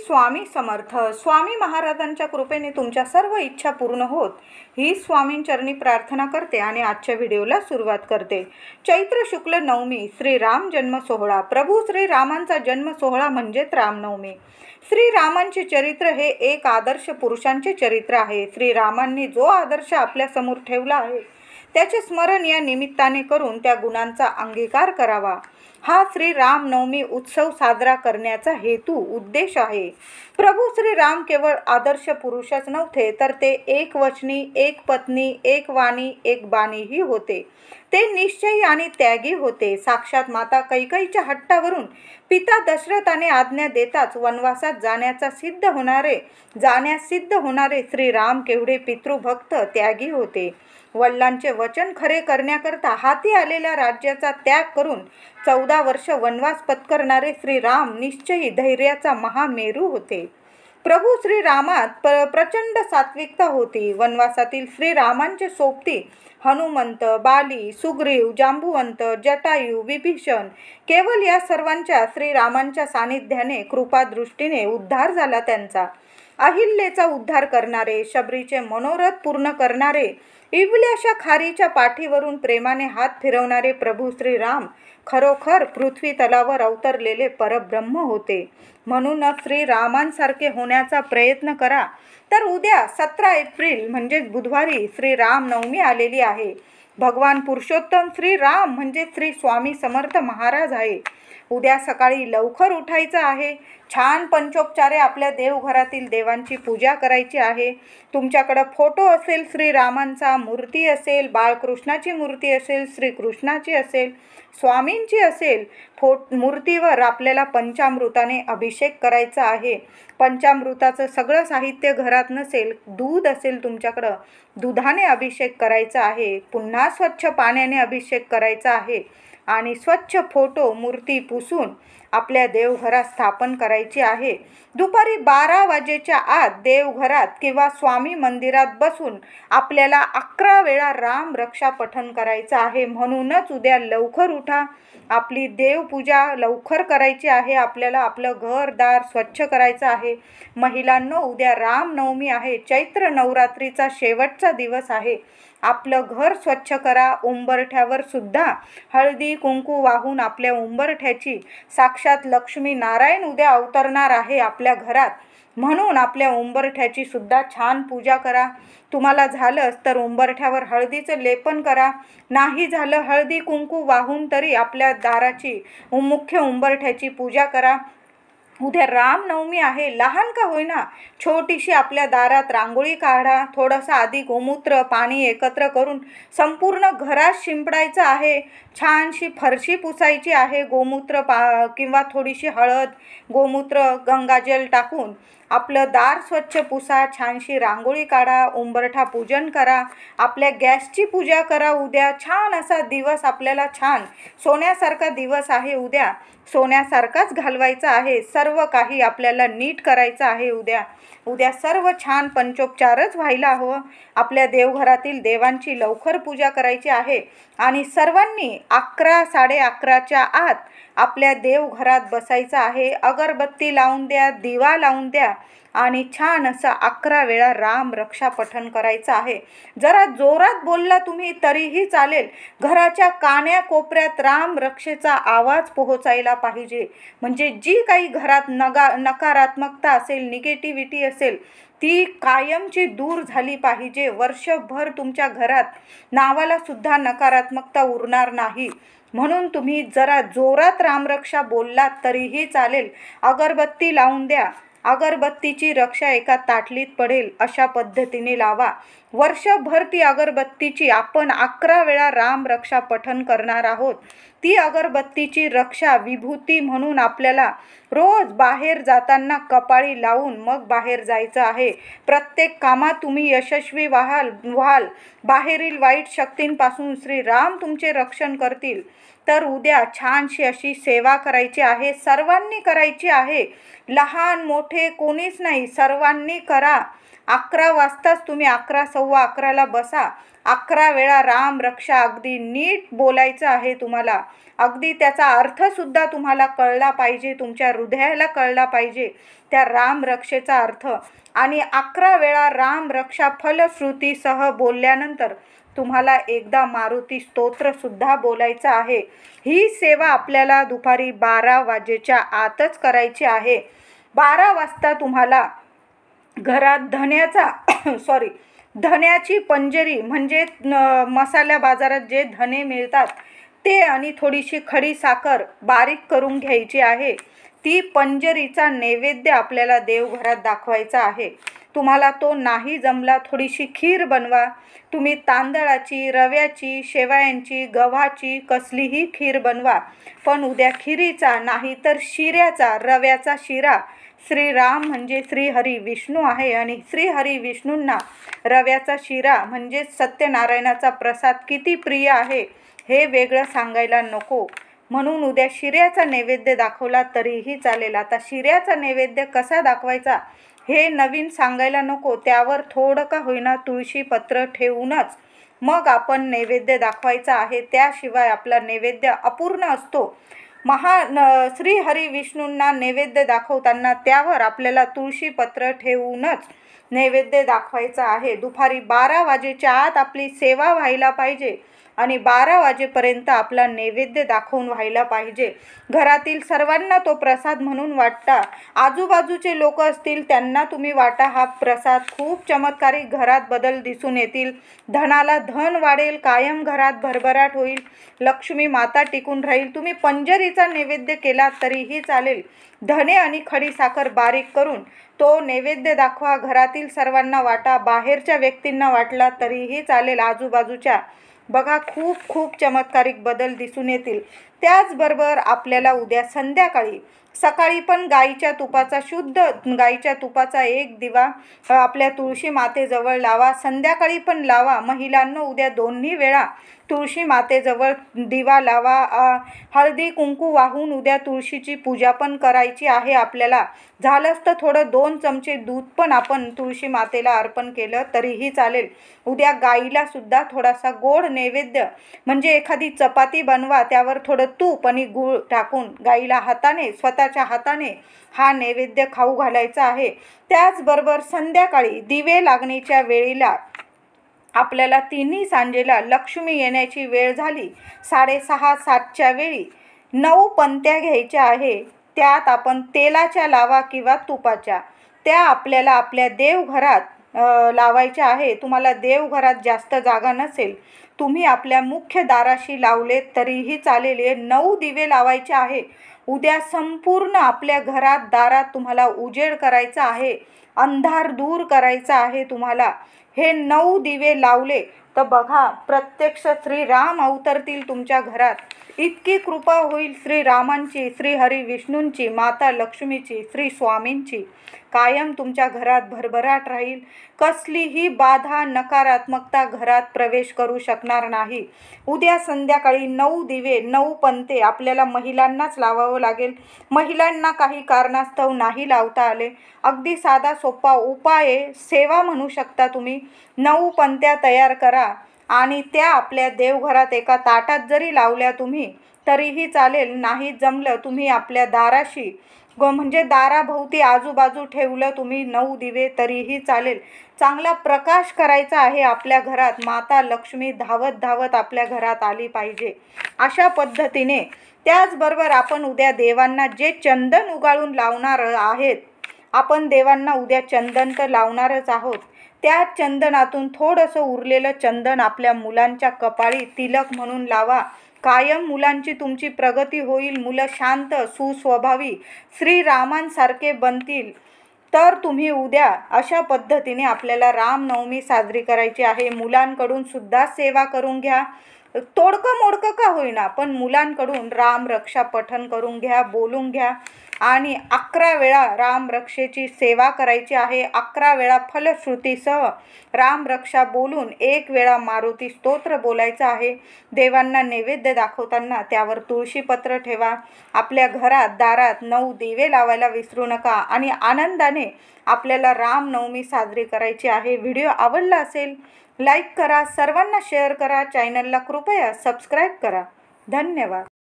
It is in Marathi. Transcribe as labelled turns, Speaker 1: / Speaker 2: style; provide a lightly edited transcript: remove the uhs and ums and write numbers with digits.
Speaker 1: स्वामी समर्थ. स्वामी महाराजांच्या कृपेने तुमच्या सर्व इच्छा पूर्ण होत ही स्वामींचरणी प्रार्थना करते आणि आजच्या व्हिडिओला सुरुवात करते. चैत्र शुक्ल नवमी श्रीराम जन्म सोहळा. प्रभू श्रीरामांचा जन्म सोहळा म्हणजेच रामनवमी. श्रीरामांचे चरित्र हे एक आदर्श पुरुषांचे चरित्र आहे. श्रीरामांनी जो आदर्श आपल्या समोर ठेवला आहे त्याचे स्मरण या निमित्ताने करून त्या गुणांचा अंगीकार करावा, हा श्री रामनवमी उत्सव साजरा करण्याचा हेतू उद्देश आहे. प्रभू श्रीराम केवळ आदर्श पुरुषच नव्हते, तर ते एक वचनी, एक पत्नी, एक वाणी, एक बाणीही होते. ते निश्चयी आणि त्यागी होते. साक्षात माता कैकेयीच्या हट्टावरून पिता दशरथाने आज्ञा देताच वनवासात जाण्यास सिद्ध होणारे श्रीराम केवढे पितृभक्त त्यागी होते. वडिलांचे वचन खरे करण्याकरता हाती आलेल्या राज्याचा त्याग करून 14 वर्ष वनवास पत्करणारे श्रीराम निश्चयी धैर्याचा महामेरू होते. प्रभू श्रीरामात प्रचंड सात्विकता होती. वनवासातील श्रीरामांचे सोबती हनुमंत, बाली, सुग्रीव, जांबुवंत, जटायू, विभीषण, केवळ या सर्वांच्या श्रीरामांच्या सानिध्याने कृपादृष्टीने उद्धार झाला त्यांचा. अहिल्याचा उद्धार करणारे, शबरीचे मनोरथ पूर्ण करणारे, इवल्याशा खारीच्या पाठीवरून प्रेमाने हात फिरवणारे प्रभू श्रीराम खरोखर पृथ्वी तलावर अवतरलेले परब्रह्म होते. म्हणूनच श्रीरामांसारखे होण्याचा प्रयत्न करा. तर उद्या 17 एप्रिल म्हणजेच बुधवारी श्रीरामनवमी आलेली आहे. भगवान पुरुषोत्तम श्रीराम म्हणजे श्री स्वामी समर्थ महाराज आहे. उद्या सकाळी लवकर उठायचं आहे. छान पंचोपचारे आपल्या देवघरातील देवांची पूजा करायची आहे. तुमच्याकडं फोटो असेल श्रीरामांचा, मूर्ती असेल, बाळकृष्णाची मूर्ती असेल, श्रीकृष्णाची असेल, स्वामींची असेल, मूर्तीवर आपल्याला पंचामृताने अभिषेक करायचा आहे. पंचामृताचं सगळं साहित्य घरात नसेल, दूध असेल तुमच्याकडं, दुधाने अभिषेक करायचा आहे. पुन्हा स्वच्छ पाण्याने अभिषेक करायचा आहे आणि स्वच्छ फोटो मूर्ती पुसून आपल्या देवघरात स्थापन करायची आहे. दुपारी 12 वाजेच्या आत देवघरात किंवा स्वामी मंदिरात बसून आपल्याला 11 वेळा राम रक्षा पठण करायचं आहे. म्हणूनच उद्या लवकर उठा. आपली देवपूजा लवकर करायची आहे. आपल्याला आपलं घरदार स्वच्छ करायचं आहे. महिलांनो, उद्या रामनवमी आहे. चैत्र नवरात्रीचा शेवटचा दिवस आहे. आपलं घर स्वच्छ करा. उंबरठ्यावर सुद्धा हळदी कुंकू वाहून आपल्या उंबरठ्याची साक्षात लक्ष्मी नारायण उद्या अवतरणार आहे आपल्या घरात, म्हणून आपल्या उंबरठ्याची सुद्धा छान पूजा करा. तुम्हाला झालंच तर उंबरठ्यावर हळदीचं लेपन करा. नाही झालं हळदी कुंकू वाहून तरी आपल्या दाराची मुख्य उंबरठ्याची पूजा करा. उद्या रामनवमी आहे. लहान का होईना छोटीशी आपल्या दारात रांगोळी काढा. थोडंसं आधी गोमूत्र पाणी एकत्र करून संपूर्ण घरात शिंपडायचं आहे. छानशी फरशी पुसायची आहे. गोमूत्र किंवा थोडीशी हळद, गोमूत्र, गंगाजल टाकून आपलं दार स्वच्छ पुसा. छानशी रांगोळी काढा. उंबरठा पूजन करा. आपल्या गॅसची पूजा करा. उद्या छान असा दिवस आपल्याला छान सोन्यासारखा दिवस आहे. उद्या सोन्यासारखाच घालवायचा आहे. सर्व काही आपल्याला नीट करायचं आहे. उद्या सर्व छान पंचोपचारच व्हायला हवं. आपल्या देवघरातील देवांची लवकर पूजा करायची आहे आणि सर्वांनी 11, 11:30च्या आत आपल्या देवघरात बसायचं आहे. अगरबत्ती लावून द्या, दिवा लावून द्या आणि छान असं 11 वेळा राम रक्षा पठण करायचं आहे. जरा जोरात बोलला तुम्ही तरीही चालेल. घराच्या कान्या कोपऱ्यात राम रक्षेचा आवाज पोहोचायला पाहिजे. म्हणजे जी काही घरात नकारात्मकता असेल, निगेटिव्हिटी असेल, ती कायमची दूर झाली पाहिजे. वर्षभर तुमच्या घरात नावाला सुद्धा नकारात्मकता उरणार नाही. म्हणून तुम्ही जरा जोरात रामरक्षा बोललात तरीही चालेल. अगरबत्ती लावून द्या. अगरबत्तीची रक्षा एका ताटलीत पडेल अशा पद्धतीने लावा. वर्षभर ती अगरबत्तीची आपण 11 वेळा राम रक्षा पठण करणार आहोत. ती अगरबत्तीची रक्षा विभूती म्हणून आपल्याला रोज बाहेर जाताना कपाळी लावून मग बाहेर जायचं आहे. प्रत्येक कामात तुम्ही यशस्वी व्हाल. बाहेरील वाईट शक्तींपासून श्रीराम तुमचे रक्षण करतील. तर उद्या छानशी अशी सेवा करायची आहे. सर्वांनी करायची आहे. लहान मोठे कोणीच नाही, सर्वांनी करा. 11 वाजताच तुम्ही 11, 11:15 बसा. 11 वेळा राम रक्षा अगदी नीट बोलायचं आहे तुम्हाला. अगदी त्याचा अर्थसुद्धा तुम्हाला कळला पाहिजे, तुमच्या हृदयाला कळला पाहिजे त्या रामरक्षेचा अर्थ. आणि 11 वेळा रामरक्षा फलश्रुतीसह बोलल्यानंतर तुम्हाला एकदा मारुती स्तोत्रसुद्धा बोलायचं आहे. ही सेवा आपल्याला दुपारी 12 वाजेच्या आतच करायची आहे. 12 वाजता तुम्हाला घरात धण्याची पंजरी म्हणजे मसाल्या बाजारात जे धणे मिळतात ते आणि थोडीशी खडी साखर बारीक करून घ्यायची आहे. ती पंजरीचा नैवेद्य आपल्याला देवघरात दाखवायचा आहे. तुम्हाला तो नाही जमला, थोडीशी खीर बनवा. तुम्ही तांदळाची, रव्याची, शेवयांची, गव्हाची कसलीही खीर बनवा, पण उद्या खिरीचा नाही तर शिऱ्याचा, रव्याचा शिरा. श्रीराम म्हणजे श्रीहरी विष्णू आहे आणि श्रीहरी विष्णूंना रव्याचा शिरा म्हणजे सत्यनारायणाचा प्रसाद किती प्रिय आहे हे वेगळं सांगायला नको. म्हणून उद्या शिऱ्याचा नैवेद्य दाखवला तरीही चालेल. आता शिऱ्याचा नैवेद्य कसा दाखवायचा हे नवीन सांगायला नको. त्यावर थोडं का होईना तुळशी पत्र ठेवूनच मग आपण नैवेद्य दाखवायचा आहे. त्याशिवाय आपला नैवेद्य अपूर्ण असतो. श्रीहरी विष्णूंना नैवेद्य दाखवताना त्यावर आपल्याला तुळशी पत्र ठेवूनच नैवेद्य दाखवायचा आहे. दुपारी 12 वाजेच्या आत आपली सेवा व्हायला पाहिजे आणि 12 वाजेपर्यंत आपला नैवेद्य दाखवून व्हायला पाहिजे. घरातील सर्वांना तो प्रसाद म्हणून वाटा. आजूबाजूचे लोक असतील त्यांना तुम्ही वाटा हा प्रसाद. खूप चमत्कारिक घरात बदल दिसून येतील. धनाला धन वाढेल, कायम घरात भरभराट होईल, लक्ष्मी माता टिकून राहील. तुम्ही पंजरीचा नैवेद्य केला तरीही चालेल. धने आणि खडी साखर बारीक करून तो नैवेद्य दाखवा. घरातील सर्वांना वाटा, बाहेरच्या व्यक्तींना वाटला तरीही चालेल, आजूबाजूच्या. बघा खूप चमत्कारिक बदल दिसून येतील. त्याचबरोबर आपल्याला उद्या संध्याकाळी, सकाळी पण शुद्ध गाईच्या तुपाचा एक दिवा आपल्या तुळशी मातेजवळ लावा, संध्याकाळी पण लावा. महिलांनो उद्या दोन्ही वेळा तुळशी मातेजवळ दिवा लावा. हळदी कुंकू वाहून उद्या तुळशीची पूजा पण करायची आहे आपल्याला. झालंच तर थोडं 2 चमचे दूध पण आपण तुळशी मातेला अर्पण केलं तरीही चालेल. उद्या गाईला सुद्धा थोडासा गोड नैवेद्य म्हणजे एखादी चपाती बनवा, त्यावर थोडं तूप आणि गूळ टाकून गाईला स्वतःच्या हाताने हा नैवेद्य खाऊ घालायचा आहे. त्याचबरोबर संध्याकाळी दिवे लागणीच्या वेळेला आपल्याला तिन्ही सांजेला लक्ष्मी येण्याची वेळ झाली, 6:30-7च्या वेळी 9 पंत्या घ्यायच्या आहे. त्यात आपण तेलाच्या लावा किंवा तुपाच्या, त्या आपल्याला आपल्या देवघरात लावायच्या आहे. तुम्हाला देवघरात जास्त जागा नसेल, तुम्ही आपल्या मुख्य दाराशी लावले तरीही चालेल. 9 दिवे लावायचे आहे. उद्या संपूर्ण आपल्या घरात दारात तुम्हाला उजेड करायचा आहे, अंधार दूर करायचा आहे तुम्हाला. हे 9 दिवे लावले तर बघा प्रत्यक्ष श्रीराम अवतरतील तुमच्या घरात. इतकी कृपा होईल श्रीरामांची, श्रीहरी विष्णूंची, माता लक्ष्मीची, श्री स्वामींची. कायम तुमच्या घरात भरभराट राहील. कसलीही बाधा, नकारात्मकता घरात प्रवेश करू शकणार नाही. उद्या संध्याकाळी 9 दिवे, 9 पंते आपल्याला महिलांनाच लावावं लागेल. महिलांना काही कारणास्तव नाही लावता आले, अगदी साधा सोपा उपाय आहे, सेवा म्हणू शकता तुम्ही. 9 पंत्या तयार करा आणि त्या आपल्या देवघरात एका ताटात जरी लावल्या तुम्ही तरीही चालेल. नाही जमलं तुम्ही आपल्या दाराशी म्हणजे दाराभोवती आजूबाजू ठेवलं तुम्ही 9 दिवे तरीही चालेल. चांगला प्रकाश करायचा आहे आपल्या घरात. माता लक्ष्मी धावत धावत आपल्या घरात आली पाहिजे अशा पद्धतीने. त्याचबरोबर आपण उद्या देवांना जे चंदन उगाळून लावणार आहेत, आपण देवांना उद्या चंदन तर लावणारच आहोत. त्या चंदनातून थोडंसं उरलेलं चंदन आपल्या मुलांच्या कपाळी तिलक म्हणून लावा. कायम मुलांची तुमची प्रगती होईल. मुलं शांत, सुस्वभावी, श्रीरामांसारखे बनतील. तर तुम्ही उद्या अशा पद्धतीने आपल्याला रामनवमी साजरी करायची आहे. मुलांकडून सुद्धा सेवा करून घ्या, तोडकं मोडकं का होईना, पण मुलांकडून रामरक्षा पठण करून घ्या, बोलून घ्या. आणि 11 वेळा रामरक्षेची सेवा करायची आहे. 11 वेळा फलश्रुतीसह रामरक्षा बोलून 1 वेळा मारुती स्तोत्र बोलायचं आहे. देवांना नैवेद्य दाखवताना त्यावर तुळशीपत्र ठेवा. आपल्या घरात दारात 9 दिवे लावायला विसरू नका आणि आनंदाने आपल्याला रामनवमी साजरी करायची आहे. व्हिडिओ आवडला असेल लाईक करा, सर्वांना शेअर करा, चॅनलला कृपया सबस्क्राईब करा. धन्यवाद.